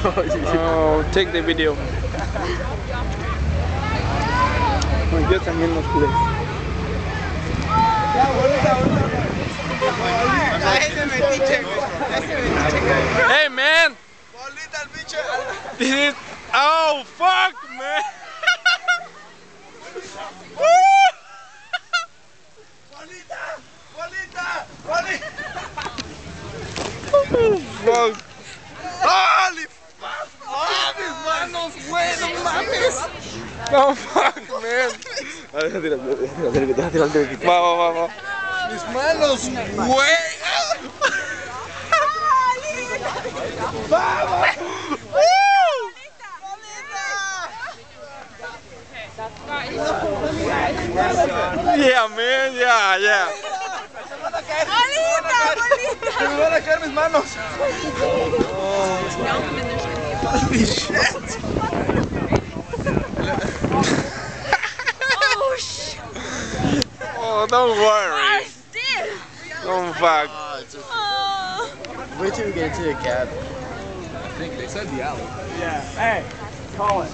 Oh, take the video. Yo también los culé. Hey man! This is... Oh fuck man! Oh fuck! ¡Holy fuck! ¡Ah, mis manos, güey! ¡No mames! No fuck, man. A ver, tira. Va. Mis manos, güey. ¡Vamos! Yeah, man, yeah. ¡Bolita! Me van a caer mis manos. Holy shit. Oh, shit. Oh, don't worry. Don't fuck. Wait till we get into the cab. I think they said the alley. Yeah. Hey, call it.